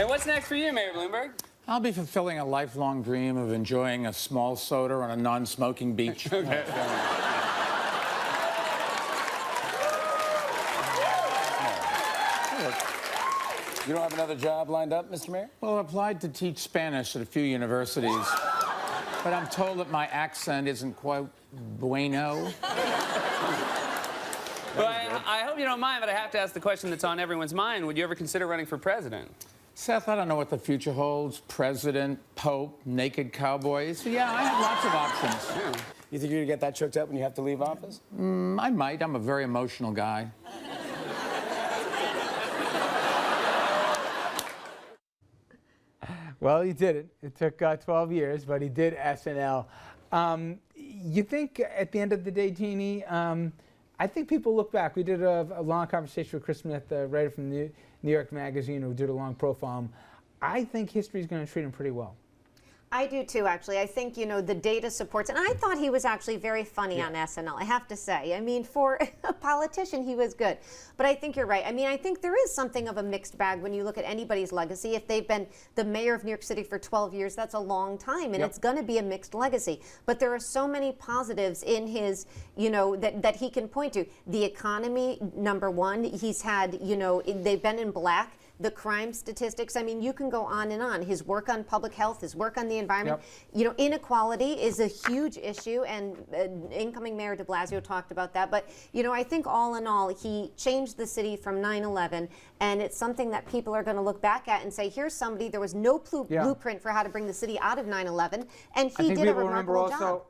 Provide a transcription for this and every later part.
Hey, what's next for you, Mayor Bloomberg? I'll be fulfilling a lifelong dream of enjoying a small soda on a non-smoking beach. Okay. You don't have another job lined up, Mr. Mayor? Well, I applied to teach Spanish at a few universities, but I'm told that my accent isn't quite bueno. Well, I hope you don't mind, but I have to ask the question that's on everyone's mind. Would you ever consider running for president? Seth, I don't know what the future holds. President, Pope, naked cowboys. So, yeah, I have lots of options. Yeah. You think you're gonna get that choked up when you have to leave office? I might. I'm a very emotional guy. Well, he did it. It took 12 years, but he did SNL. You think at the end of the day, Jeannie, I think people look back. We did a long conversation with Chris Smith, the writer from New York Magazine, who did a long profile on him. I think history's going to treat him pretty well. I do too, actually. I think, you know, the data supports, and I thought he was actually very funny on SNL, I have to say. I mean, for a politician, he was good. But I think you're right. I mean, I think there is something of a mixed bag when you look at anybody's legacy. If they've been the mayor of New York City for 12 years, that's a long time, and it's going to be a mixed legacy. But there are so many positives in his, you know, that he can point to. The economy, number one, he's had, you know, they've been in black. The crime statistics, I mean, you can go on and on. His work on public health, his work on the environment. You know, inequality is a huge issue, and incoming Mayor de Blasio talked about that. But, you know, I think all in all, he changed the city from 9/11, and it's something that people are going to look back at and say, here's somebody, there was no blueprint for how to bring the city out of 9/11, and he did a remarkable job.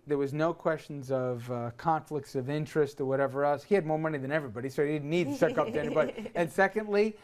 There was no questions of conflicts of interest or whatever else. He had more money than everybody, so he didn't need to suck up to anybody. And secondly,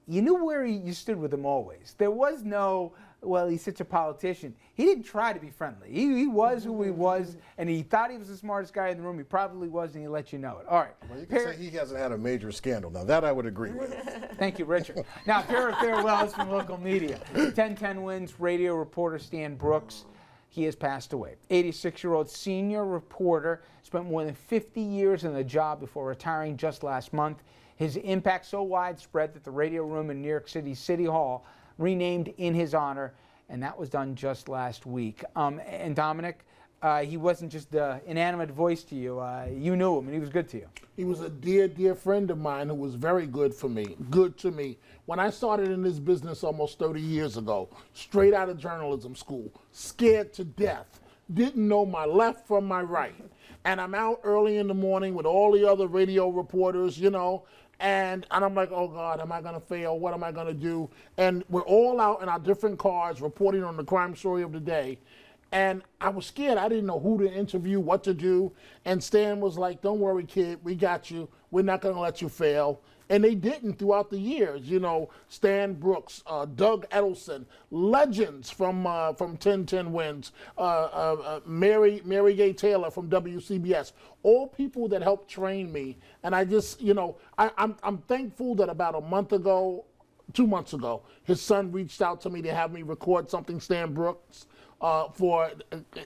you knew where you stood with him always. There was no, well, he's such a politician. He didn't try to be friendly. He was who he was, and he thought he was the smartest guy in the room. He probably was, and he let you know it. All right. Well, you can say he hasn't had a major scandal. Now, that I would agree with. Thank you, Richard. Now, a pair of farewells from local media. 1010 wins radio reporter Stan Brooks. He has passed away. 86-year-old senior reporter, spent more than 50 years in the job before retiring just last month. His impact so widespread that the radio room in New York City City Hall renamed in his honor, and that was done just last week. And Dominic, he wasn't just an inanimate voice to you. You knew him, and he was good to you. He was a dear, dear friend of mine who was very good to me. When I started in this business almost 30 years ago, straight out of journalism school, scared to death, didn't know my left from my right. And I'm out early in the morning with all the other radio reporters, you know, and I'm like, oh God, am I gonna fail? What am I gonna do? And we're all out in our different cars reporting on the crime story of the day. And I was scared. I didn't know who to interview, what to do. And Stan was like, don't worry, kid, we got you. We're not gonna let you fail. And they didn't throughout the years. You know, Stan Brooks, Doug Edelson, legends from 1010 Wins, Mary Gay Taylor from WCBS, all people that helped train me. And I just, you know, I'm thankful that about a month ago, 2 months ago, his son reached out to me to have me record something, Stan Brooks.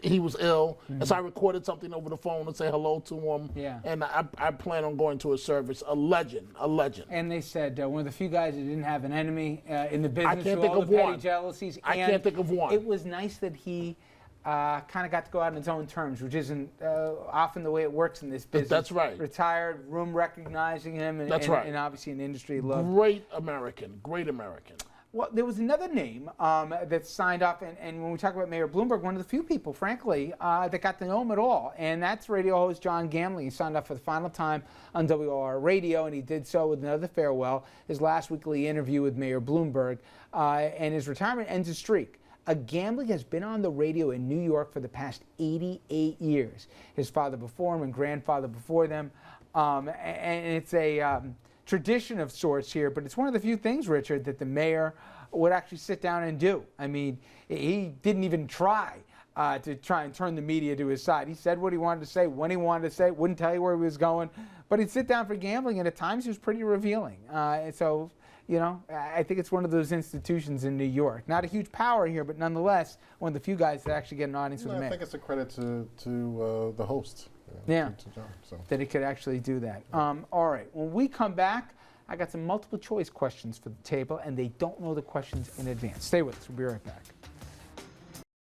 He was ill, and so I recorded something over the phone to say hello to him. Yeah. And I plan on going to his service. A legend, a legend. And they said one of the few guys that didn't have an enemy in the business. I can't think of petty one. Jealousies. I can't think of one. It was nice that he kind of got to go out on his own terms, which isn't often the way it works in this business. That's right. Retired, room recognizing him, and, That's right. And obviously an industry love. Great American, great American. Well, there was another name that signed up, and when we talk about Mayor Bloomberg, one of the few people, frankly, that got to know him at all, and that's radio host John Gamley. He signed up for the final time on WOR Radio, and he did so with another farewell, his last weekly interview with Mayor Bloomberg, and his retirement ends a streak. Gamley has been on the radio in New York for the past 88 years. His father before him and grandfather before them, and it's a tradition of sorts here, but it's one of the few things, Richard, that the mayor would actually sit down and do. I mean, he didn't even try to try and turn the media to his side. He said what he wanted to say, when he wanted to say it, wouldn't tell you where he was going, but he'd sit down for gambling, and at times he was pretty revealing. So, you know, I think it's one of those institutions in New York. Not a huge power here, but nonetheless, one of the few guys that actually get an audience with the mayor. I think it's a credit to the host. Yeah, to John, so. That he could actually do that. All right, when we come back, I got some multiple choice questions for the table, and they don't know the questions in advance. Stay with us. We'll be right back.